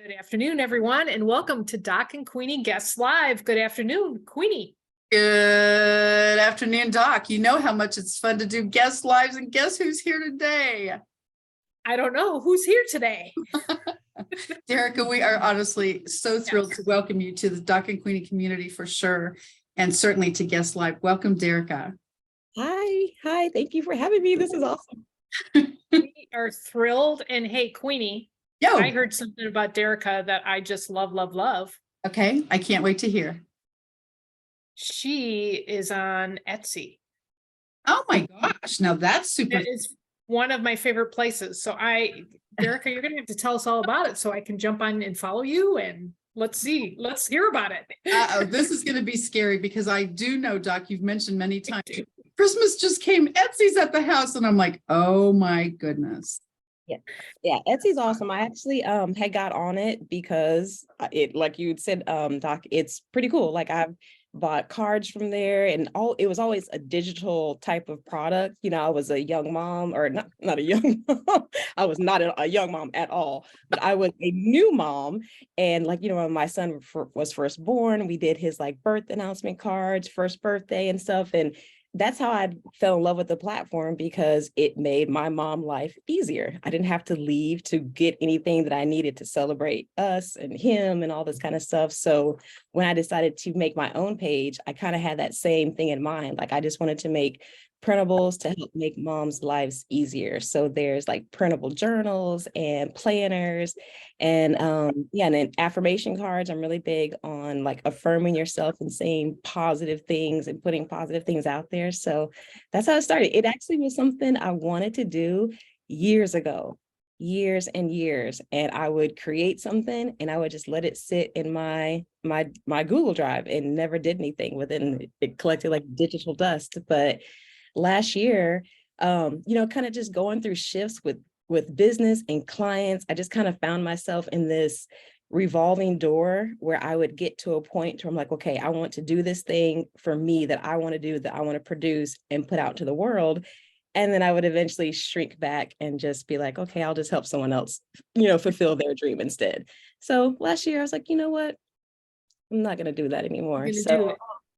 Good afternoon, everyone, and welcome to Doc and Queenie Guests Live. Good afternoon, Queenie. Good afternoon, Doc. You know how much it's fun to do guest lives, and guess who's here today? I don't know who's here today. Derrika, we are honestly so thrilled to welcome you to the Doc and Queenie community for sure, and certainly to Guest Live. Welcome, Derrika. Hi. Thank you for having me. This is awesome. We are thrilled. And hey, Queenie, Yo. I heard something about Derrika that I just love. Okay, I can't wait to hear. She is on Etsy. Oh my gosh, now that's super. That is one of my favorite places. So Derrika, you're going to have to tell us all about it so I can jump on and follow you, and let's hear about it. This is going to be scary because I do know, Doc, you've mentioned many times, Christmas just came, Etsy's at the house, and I'm like, oh my goodness. Yeah, Etsy's awesome. I actually had got on it because it, like you said, Doc, it's pretty cool. Like I've bought cards from there, and it was always a digital type of product. You know, I was a young mom, or not a young mom. I was not a young mom at all, but I was a new mom. And like, you know, when my son was first born, we did his like birth announcement cards, first birthday and stuff. And that's how I fell in love with the platform, because it made my mom life easier. I didn't have to leave to get anything that I needed to celebrate us and him and all this kind of stuff. So when I decided to make my own page, I kind of had that same thing in mind. Like I just wanted to make printables to help make moms' lives easier. So there's like printable journals and planners and and then affirmation cards. I'm really big on like affirming yourself and saying positive things and putting positive things out there. So that's how it started. It actually was something I wanted to do years ago, years and years. And I would create something and I would just let it sit in my Google Drive and never did anything with it. It collected like digital dust. But last year, you know, kind of just going through shifts with business and clients, I just kind of found myself in this revolving door where I would get to a point where I'm like, okay, I want to do this thing for me that I want to do, that I want to produce and put out to the world. And then I would eventually shrink back and just be like, okay, I'll just help someone else, you know, fulfill their dream instead. So last year I was like, you know what? I'm not going to do that anymore. So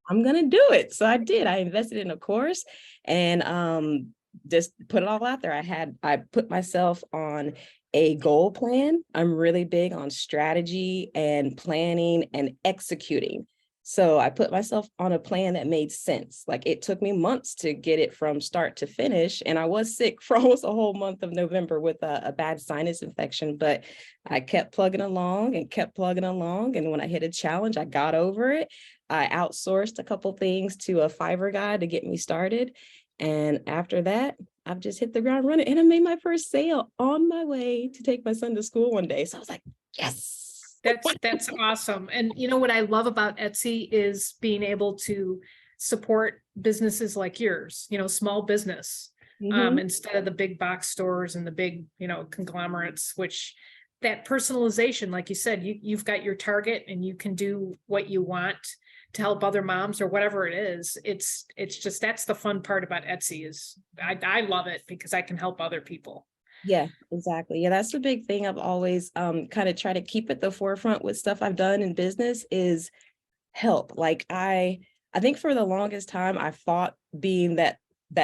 I'm going to do it. So I did. I invested in a course and just put it all out there. I put myself on a goal plan. I'm really big on strategy and planning and executing. So I put myself on a plan that made sense. Like it took me months to get it from start to finish. And I was sick for almost a whole month of November with a bad sinus infection, but I kept plugging along and kept plugging along. And when I hit a challenge, I got over it. I outsourced a couple things to a Fiverr guy to get me started. And after that, I've just hit the ground running, and I made my first sale on my way to take my son to school one day. So I was like, yes. That's awesome. And you know what I love about Etsy is being able to support businesses like yours, you know, small business, instead of the big box stores and the big, you know, conglomerates, which that personalization, like you said, you've got your target and you can do what you want to help other moms or whatever it is. It's just, that's the fun part about Etsy is I love it because I can help other people. Yeah, exactly. Yeah, that's the big thing. I've always kind of try to keep at the forefront with stuff I've done in business is help. Like I think for the longest time I fought being that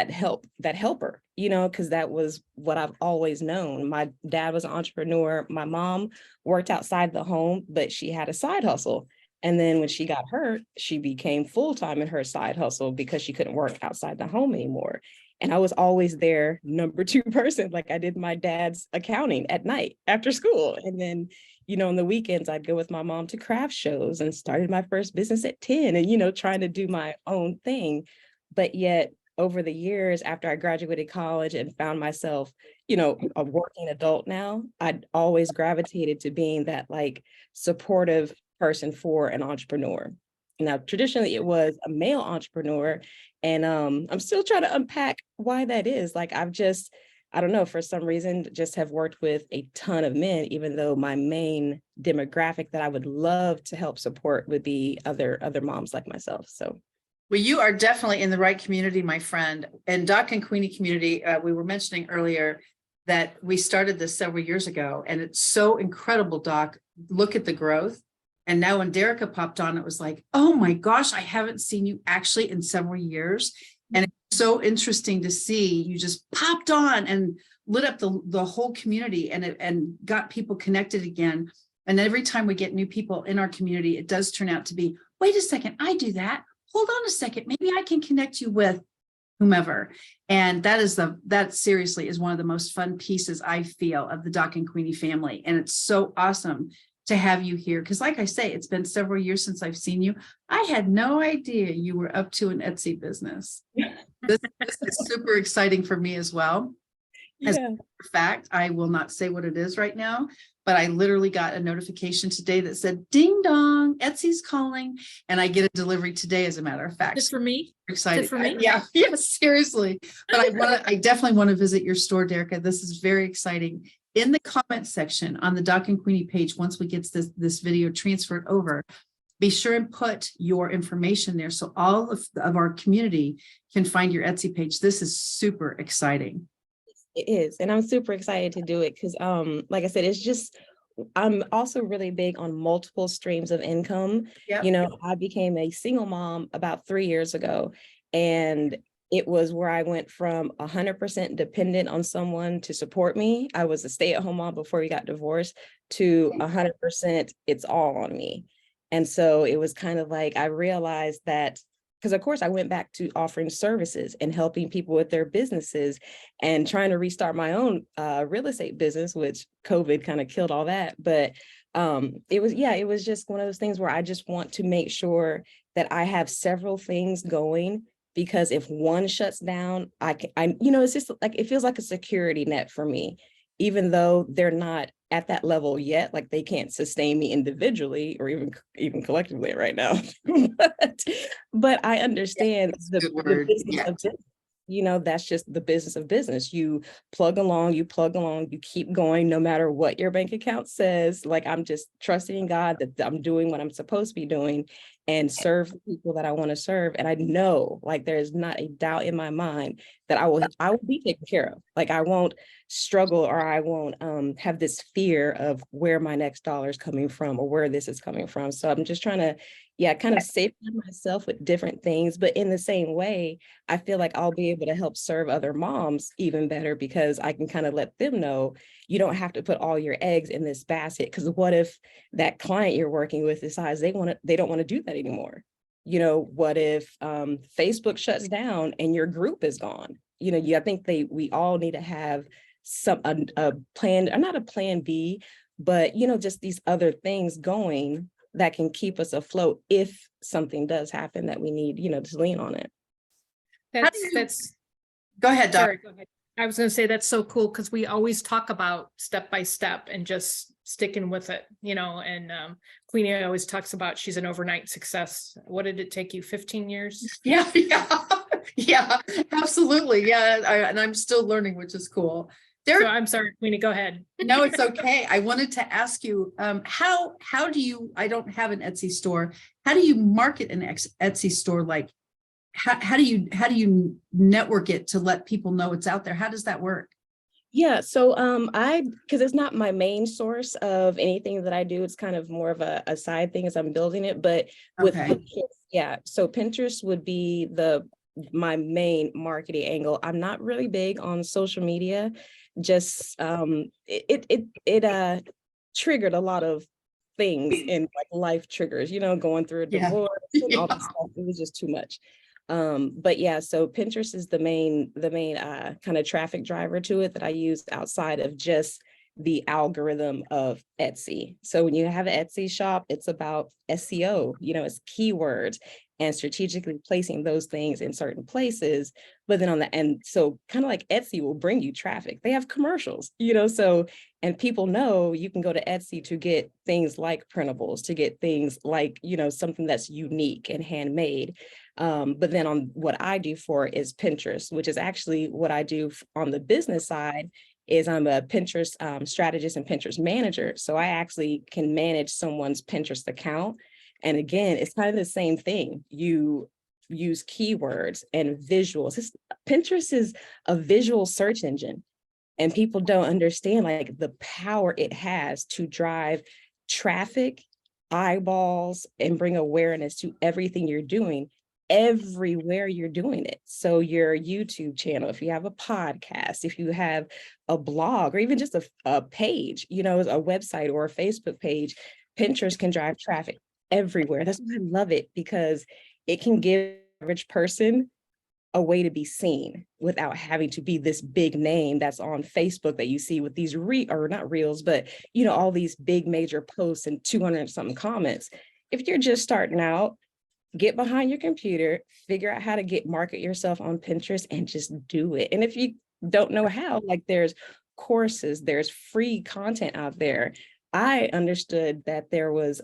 helper, you know, because that was what I've always known. My dad was an entrepreneur. My mom worked outside the home, but she had a side hustle. And then when she got hurt, she became full-time in her side hustle because she couldn't work outside the home anymore. And I was always their number two person. Like I did my dad's accounting at night after school. And then, you know, on the weekends, I'd go with my mom to craft shows and started my first business at 10 and, you know, trying to do my own thing. But yet over the years, after I graduated college and found myself, you know, a working adult now, I'd always gravitated to being that like supportive person for an entrepreneur. Now, traditionally, it was a male entrepreneur, and I'm still trying to unpack why that is. Like, I don't know, for some reason, just have worked with a ton of men, even though my main demographic that I would love to help support would be other moms like myself. So, well, you are definitely in the right community, my friend. And Doc and Queenie community, we were mentioning earlier that we started this several years ago, and it's so incredible, Doc. Look at the growth. And now when Derrika popped on, it was like, oh my gosh, I haven't seen you actually in several years. And it's so interesting to see you just popped on and lit up the whole community, and got people connected again. And every time we get new people in our community, it does turn out to be, wait a second, I do that. Hold on a second, maybe I can connect you with whomever. And that seriously is one of the most fun pieces I feel of the Doc and Queenie family. And it's so awesome to have you here. Because like I say, it's been several years since I've seen you. I had no idea you were up to an Etsy business. This is super exciting for me as well. As a matter of fact, I will not say what it is right now, but I literally got a notification today that said, ding dong, Etsy's calling. And I get a delivery today, as a matter of fact. Just for me? Excited. For me? Yeah, seriously. But I definitely want to visit your store, Derrika. This is very exciting. In the comment section on the Doc and Queenie page, once we get this video transferred over, be sure and put your information there so all of our community can find your Etsy page. This is super exciting. It is. And I'm super excited to do it because, like I said, it's just, I'm also really big on multiple streams of income. Yep. You know, I became a single mom about 3 years ago, and it was where I went from 100% dependent on someone to support me. I was a stay-at-home mom before we got divorced, to 100% it's all on me. And so it was kind of like, I realized that, because of course I went back to offering services and helping people with their businesses and trying to restart my own real estate business, which COVID kind of killed all that. But it was just one of those things where I just want to make sure that I have several things going, because if one shuts down, it's just like, it feels like a security net for me, even though they're not at that level yet, like they can't sustain me individually or even collectively right now. but I understand the business of business. You know, that's just the business of business. You plug along, you keep going, no matter what your bank account says. Like, I'm just trusting in God that I'm doing what I'm supposed to be doing and serve the people that I want to serve. And I know, like, there is not a doubt in my mind that I will be taken care of. Like, I won't struggle, or I won't have this fear of where my next dollar is coming from or where this is coming from. So I'm just trying to, kind of safeguard myself with different things. But in the same way, I feel like I'll be able to help serve other moms even better, because I can kind of let them know you don't have to put all your eggs in this basket. Because what if that client you're working with decides they don't want to do that anymore? You know, what if Facebook shuts down and your group is gone? You know, I think we all need to have a plan, or not a plan B, but, you know, just these other things going that can keep us afloat if something does happen that we need, you know, to lean on it. That's Go ahead, Doc. sorry, go ahead. I was going to say that's so cool, because we always talk about step by step and just sticking with it, you know. And Queenie always talks about she's an overnight success. What did it take you? 15 years? Yeah, absolutely. Yeah, and I'm still learning, which is cool. So I'm sorry, Queenie, go ahead. No, it's okay. I wanted to ask you, how do you, I don't have an Etsy store. How do you market an Etsy store? Like, how do you network it to let people know it's out there? How does that work? Yeah, so because it's not my main source of anything that I do, it's kind of more of a side thing as I'm building it. But with Pinterest, so Pinterest would be my main marketing angle. I'm not really big on social media. Just it triggered a lot of things in like life triggers, you know, going through a divorce and all that stuff. It was just too much. But yeah, so Pinterest is the main kind of traffic driver to it that I use outside of just the algorithm of Etsy. So when you have an Etsy shop, it's about SEO, you know, it's keywords and strategically placing those things in certain places. But then on the end, so kind of like Etsy will bring you traffic. They have commercials, you know, so, and people know you can go to Etsy to get things like printables, to get things like, you know, something that's unique and handmade. But then on what I do for is Pinterest, which is actually what I do on the business side. Is I'm a Pinterest strategist and Pinterest manager. So I actually can manage someone's Pinterest account. And again, it's kind of the same thing. You use keywords and visuals. Pinterest is a visual search engine. And people don't understand like the power it has to drive traffic, eyeballs, and bring awareness to everything you're doing everywhere you're doing it. So your YouTube channel, if you have a podcast, if you have a blog, or even just a page, you know, a website or a Facebook page, Pinterest can drive traffic everywhere. That's why I love it, because it can give the average person a way to be seen without having to be this big name that's on Facebook that you see with these or not reels, but you know, all these big major posts and 200 something comments. If you're just starting out, get behind your computer, figure out how to market yourself on Pinterest and just do it. And if you don't know how, like there's courses, there's free content out there. I understood that there was,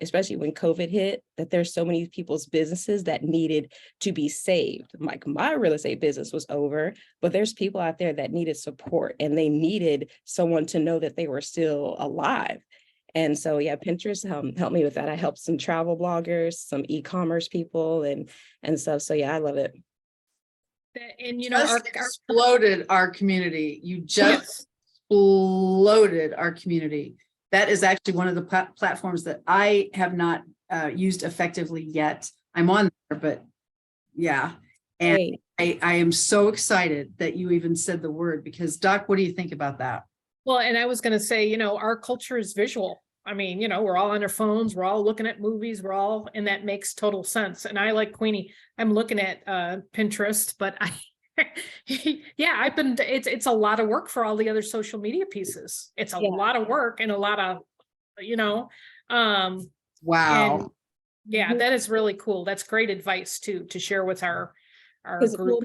especially when COVID hit, that there's so many people's businesses that needed to be saved. Like my real estate business was over, but there's people out there that needed support and they needed someone to know that they were still alive. And so, yeah, Pinterest helped me with that. I helped some travel bloggers, some e-commerce people and stuff. So yeah, I love it. And you know, Just exploded our community. You just exploded our community. That is actually one of the platforms that I have not used effectively yet. I'm on there, but yeah. And I am so excited that you even said the word, because Doc, what do you think about that? Well, and I was going to say, you know, our culture is visual. I mean, you know, we're all on our phones, we're all looking at movies, and that makes total sense. And I, like Queenie, I'm looking at Pinterest, but yeah, it's a lot of work for all the other social media pieces. It's a lot of work and a lot of, you know, wow. And yeah, that is really cool. That's great advice to share with our group.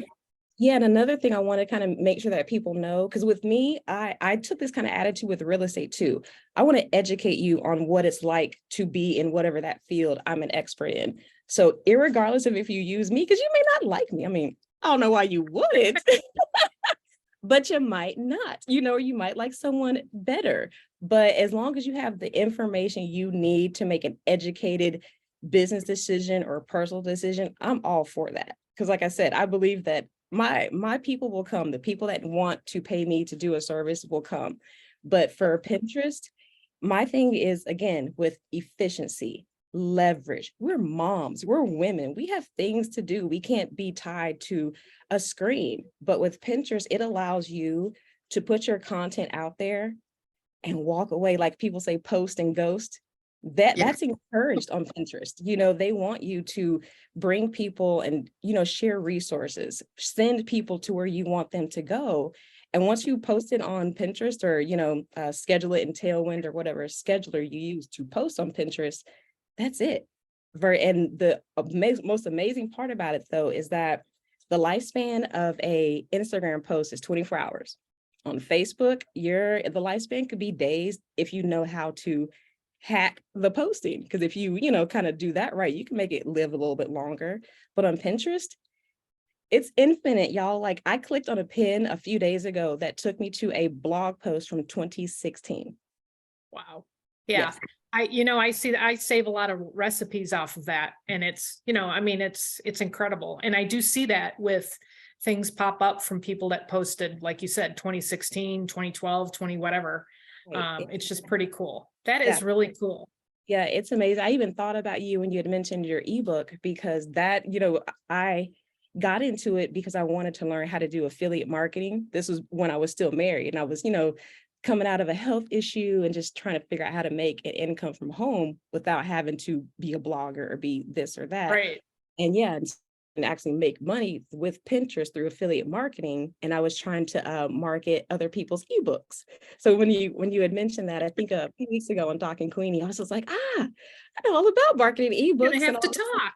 Yeah, and another thing I want to kind of make sure that people know, because with me, I took this kind of attitude with real estate too. I want to educate you on what it's like to be in whatever that field I'm an expert in. So irregardless of if you use me, because you may not like me. I mean, I don't know why you wouldn't, but you might not, you know, you might like someone better. But as long as you have the information you need to make an educated business decision or personal decision, I'm all for that. Because like I said, I believe that my people will come. The people that want to pay me to do a service will come. But for Pinterest, my thing is, again, with efficiency, leverage. We're moms, we're women, we have things to do. We can't be tied to a screen. But with Pinterest, it allows you to put your content out there and walk away. Like people say, post and ghost. That's encouraged on Pinterest. You know, they want you to bring people and, you know, share resources, send people to where you want them to go. And once you post it on Pinterest, or, you know, schedule it in Tailwind or whatever scheduler you use to post on Pinterest, that's it. And the most amazing part about it, though, is that the lifespan of a Instagram post is 24 hours. On Facebook, the lifespan could be days if you know how to hack the posting. Because if you know, kind of do that right, you can make it live a little bit longer. But on Pinterest, it's infinite, y'all. Like I clicked on a pin a few days ago that took me to a blog post from 2016. Wow. Yeah. Yes. I save a lot of recipes off of that. And it's, you know, I mean, it's incredible. And I do see that with things pop up from people that posted, like you said, 2016, 2012, 20, whatever. It's just pretty cool. That is really cool. Yeah, it's amazing. I even thought about you when you had mentioned your ebook, because that, you know, I got into it because I wanted to learn how to do affiliate marketing. This was when I was still married and I was, you know, coming out of a health issue and just trying to figure out how to make an income from home without having to be a blogger or be this or that. Right. And yeah, and actually make money with Pinterest through affiliate marketing. And I was trying to market other people's ebooks. So when you had mentioned that, I think a few weeks ago on Doc and Queenie, I was just like, I know all about marketing ebooks. You have to talk.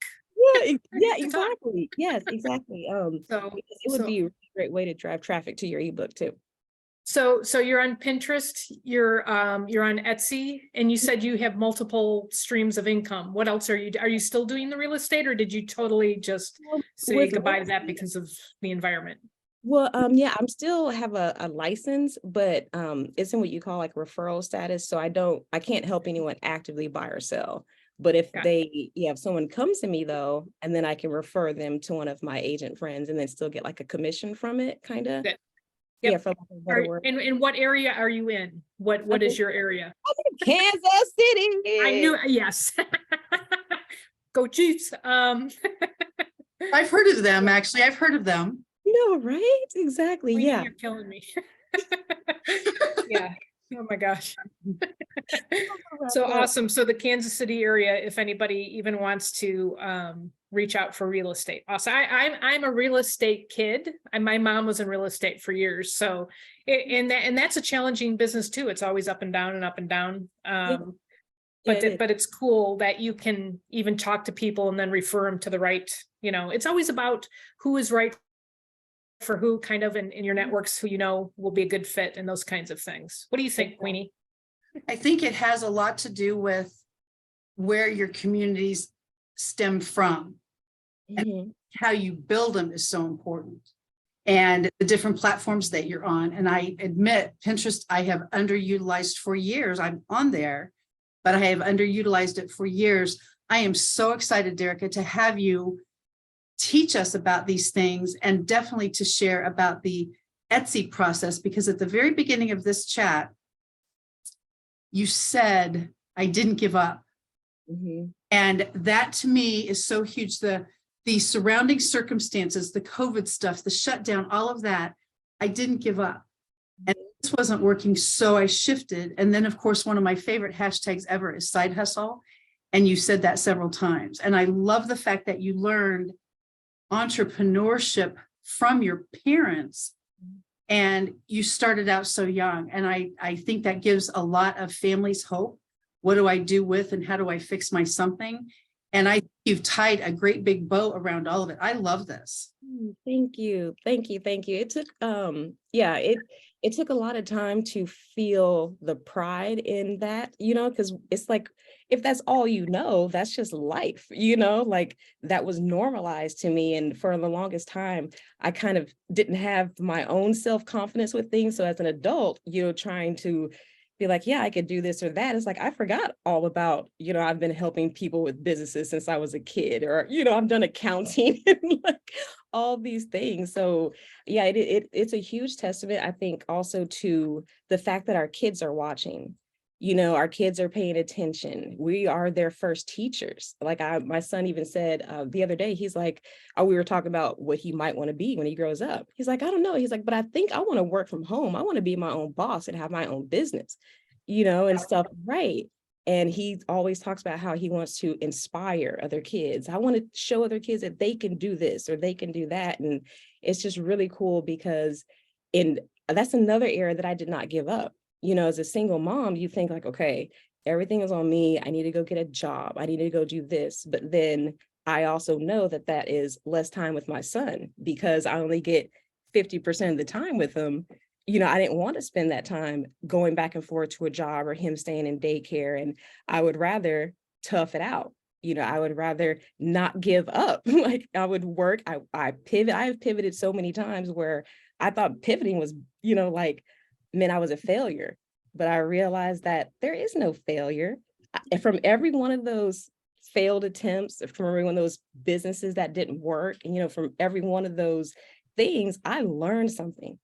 Yeah, exactly. Yes, exactly. So it would be a great way to drive traffic to your ebook too. So you're on Pinterest, you're on Etsy, and you said you have multiple streams of income. What else are you still doing the real estate, or did you totally just say goodbye to that because of the environment? Well, yeah, I'm still have a license, but it's in what you call like referral status. So I can't help anyone actively buy or sell. But if if someone comes to me though, and then I can refer them to one of my agent friends and then still get like a commission from it, kind of. Yep. Yeah, for lack of a better word. And what area are you in? What is your area? Kansas City. I knew, yes. Go Chiefs. I've heard of them, actually. I've heard of them. No, right? Exactly. Queenie, Yeah. you're killing me. Yeah. Oh my gosh. So awesome. So the Kansas City area, if anybody even wants to reach out for real estate. Also, I'm a real estate kid. And my mom was in real estate for years. So and that's a challenging business too. It's always up and down and up and down. But it's cool that you can even talk to people and then refer them to the right, it's always about who is right for who, kind of in your networks, who will be a good fit and those kinds of things. What do you think, Queenie? I think it has a lot to do with where your communities stem from. And how you build them is so important. And the different platforms that you're on. And I admit, Pinterest, I have underutilized for years. I'm on there, but I have underutilized it for years. I am so excited, Derrika, to have you teach us about these things, and definitely to share about the Etsy process, because at the very beginning of this chat, you said, I didn't give up. And that to me is so huge. The surrounding circumstances, the COVID stuff, the shutdown, all of that, I didn't give up. And this wasn't working, so I shifted. And then, of course, one of my favorite hashtags ever is side hustle. And you said that several times. And I love the fact that you learned entrepreneurship from your parents, and you started out so young. And I think that gives a lot of families hope. What do I do with, and how do I fix my something? And you've tied a great big bow around all of it. I love this. Thank you. It took it took a lot of time to feel the pride in that, because it's like, if that's all that's just life, like that was normalized to me. And for the longest time, I kind of didn't have my own self-confidence with things. So as an adult, trying to be like, yeah, I could do this or that. It's like, I forgot all about, I've been helping people with businesses since I was a kid, or, I've done accounting and like all these things. So yeah, it's a huge testament, I think, also to the fact that our kids are watching. Our kids are paying attention. We are their first teachers. Like my son even said the other day, he's like, we were talking about what he might want to be when he grows up. He's like, I don't know. He's like, but I think I want to work from home. I want to be my own boss and have my own business, and stuff. Right. And he always talks about how he wants to inspire other kids. I want to show other kids that they can do this or they can do that. And it's just really cool, because that's another area that I did not give up. As a single mom, you think like, okay, everything is on me. I need to go get a job. I need to go do this. But then I also know that is less time with my son, because I only get 50% of the time with him. I didn't want to spend that time going back and forth to a job or him staying in daycare. And I would rather tough it out. I would rather not give up. Like I would work. I pivot. I have pivoted so many times where I thought pivoting was, like, meant I was a failure. But I realized that there is no failure. From every one of those failed attempts, from every one of those businesses that didn't work, and, from every one of those things, I learned something.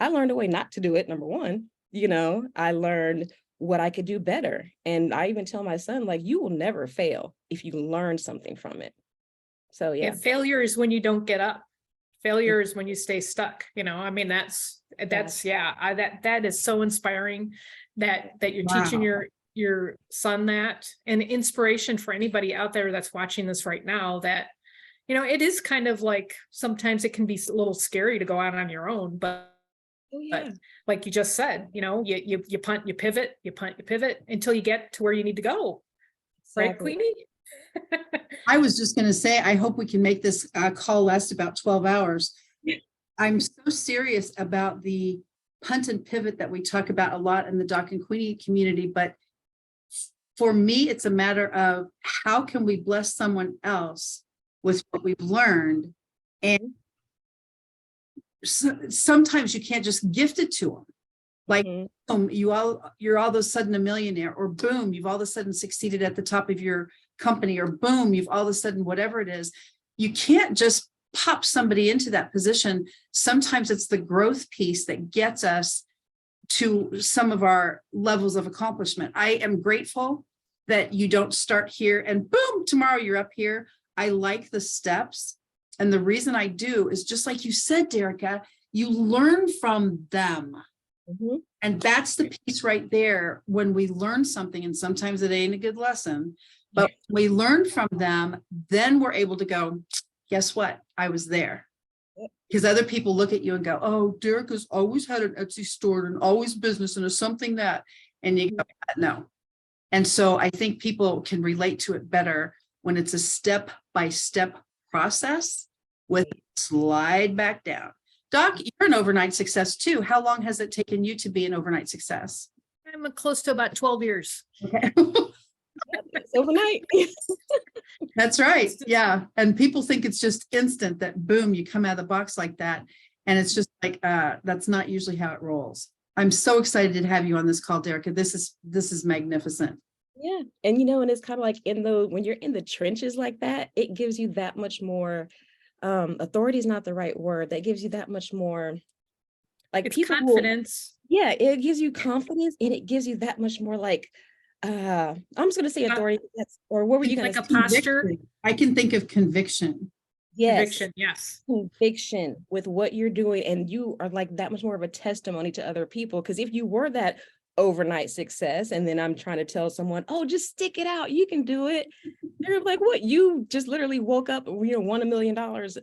I learned a way not to do it, number one. I learned what I could do better. And I even tell my son, like, you will never fail if you learn something from it. So, yeah. Failure is when you don't get up. Failure is when you stay stuck. That's that is so inspiring that you're teaching your son that, and inspiration for anybody out there that's watching this right now, that, it is kind of like, sometimes it can be a little scary to go out on your own, but like you just said, you punt, you pivot, until you get to where you need to go. Exactly. Right, Queenie? I was just going to say, I hope we can make this call last about 12 hours. I'm so serious about the punt and pivot that we talk about a lot in the Doc and Queenie community. But for me, it's a matter of how can we bless someone else with what we've learned. And sometimes you can't just gift it to them. Like, boom, you're all of a sudden a millionaire, or boom, you've all of a sudden succeeded at the top of your company, or boom, you've all of a sudden, whatever it is. You can't just pop somebody into that position, sometimes it's the growth piece that gets us to some of our levels of accomplishment. I am grateful that you don't start here and boom, tomorrow you're up here. I like the steps. And the reason I do is just like you said, Derrika, you learn from them. Mhm. And that's the piece right there when we learn something, and sometimes it ain't a good lesson, but we learn from them, then we're able to go, guess what? I was there. Because other people look at you and go, oh, Derrika's always had an Etsy store and always business and it's something that, and you go, no. And so I think people can relate to it better when it's a step-by-step process with slide back down. Doc, you're an overnight success too. How long has it taken you to be an overnight success? I'm close to about 12 years. Okay. It's overnight. That's right. Yeah. And people think it's just instant that boom, you come out of the box like that. And it's just like, that's not usually how it rolls. I'm so excited to have you on this call, Derrika. This is magnificent. Yeah. And you know, and it's kind of like when you're in the trenches like that, it gives you that much more, authority is not the right word. That gives you that much more, like, It's people confidence. yeah, it gives you confidence, and it gives you that much more, like, I'm just gonna say authority. Or what were you gonna Like a say? posture, I can think of conviction. Yes, conviction. Yes. conviction with what you're doing, and you are like that much more of a testimony to other people. Because if you were that overnight success, and then I'm trying to tell someone, oh, just stick it out, you can do it, they're like, what, you just literally woke up, won $1 million?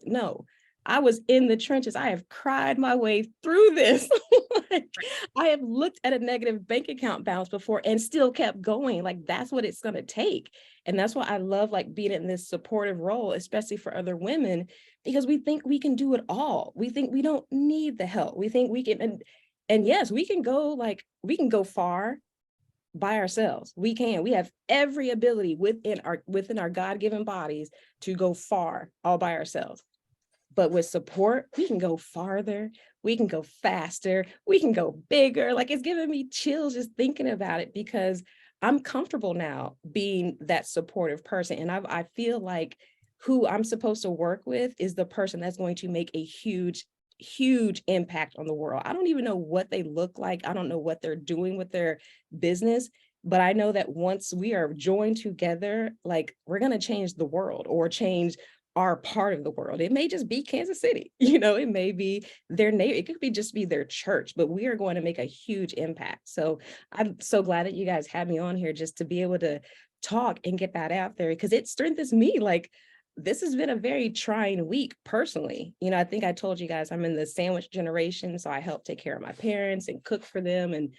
No, I was in the trenches. I have cried my way through this. Like, I have looked at a negative bank account balance before and still kept going. Like, that's what it's going to take. And that's why I love, like, being in this supportive role, especially for other women, because we think we can do it all. We think we don't need the help. We think we can, and yes, we can go far by ourselves. We have every ability within our God-given bodies to go far all by ourselves. But with support, we can go farther, we can go faster, we can go bigger. Like, it's giving me chills just thinking about it, because I'm comfortable now being that supportive person. And I feel like who I'm supposed to work with is the person that's going to make a huge impact on the world. I don't even know what they look like. I don't know what they're doing with their business, but I know that once we are joined together, like, we're going to change the world, or change our part of the world. It may just be Kansas City, it may be their neighbor, it could be just be their church, but we are going to make a huge impact. So I'm so glad that you guys had me on here just to be able to talk and get that out there, because it strengthens me. Like, this has been a very trying week personally. I think I told you guys I'm in the sandwich generation, so I help take care of my parents and cook for them. And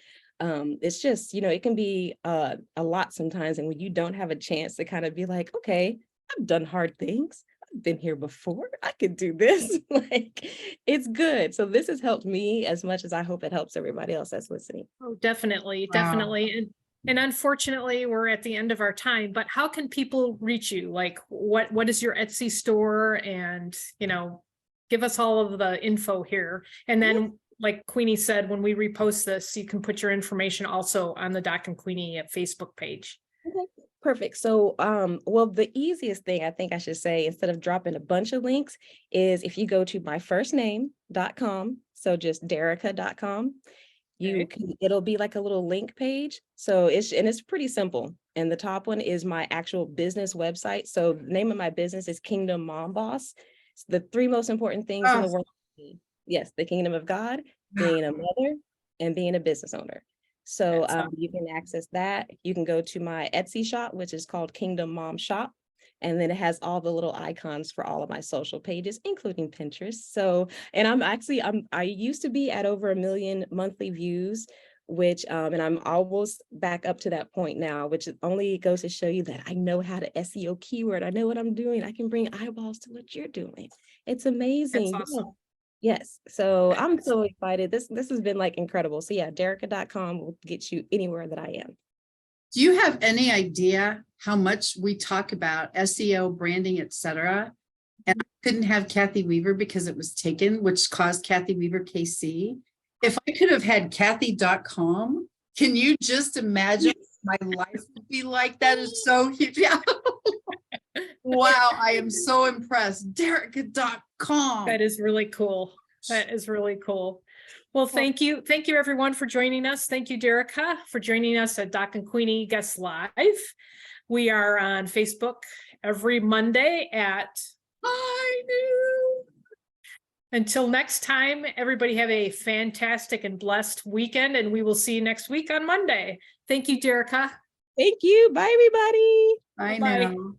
it's just, it can be a lot sometimes. And when you don't have a chance to kind of be like, okay, I've done hard things, been here before, I could do this. Like, it's good. So this has helped me as much as I hope it helps everybody else that's listening. Oh, definitely, Wow. definitely. And unfortunately, we're at the end of our time, but how can people reach you? Like, what is your Etsy store? And, give us all of the info here. And then, like Queenie said, when we repost this, you can put your information also on the Doc and Queenie Facebook page. Okay. Perfect. So, well, the easiest thing I think I should say, instead of dropping a bunch of links, is if you go to myfirstname.com, so just Derrika.com, it'll be like a little link page. So it's pretty simple. And the top one is my actual business website. So the name of my business is Kingdom Mom Boss. It's the three most important things in the world. Yes, the kingdom of God, being a mother, and being a business owner. So you can access that. You can go to my Etsy shop, which is called Kingdom Mom Shop. And then it has all the little icons for all of my social pages, including Pinterest. So, and I used to be at over 1 million monthly views, which, and I'm almost back up to that point now, which only goes to show you that I know how to SEO keyword. I know what I'm doing. I can bring eyeballs to what you're doing. It's amazing. That's awesome. Yes. So I'm so excited. This has been like incredible. So yeah, Derrika.com will get you anywhere that I am. Do you have any idea how much we talk about SEO, branding, etc.? And I couldn't have Kathy Weaver because it was taken, which caused Kathy Weaver KC. If I could have had Kathy.com, can you just imagine my life would be like? That is so huge. Yeah. Wow, I am so impressed. Derrika.com. That is really cool. That is really cool. Well, thank you. Thank you everyone for joining us. Thank you, Derrika, for joining us at Doc and Queenie Guest Live. We are on Facebook every Monday at I knew. Until next time, everybody have a fantastic and blessed weekend, and we will see you next week on Monday. Thank you, Derrika. Thank you. Bye, everybody. I Bye. know.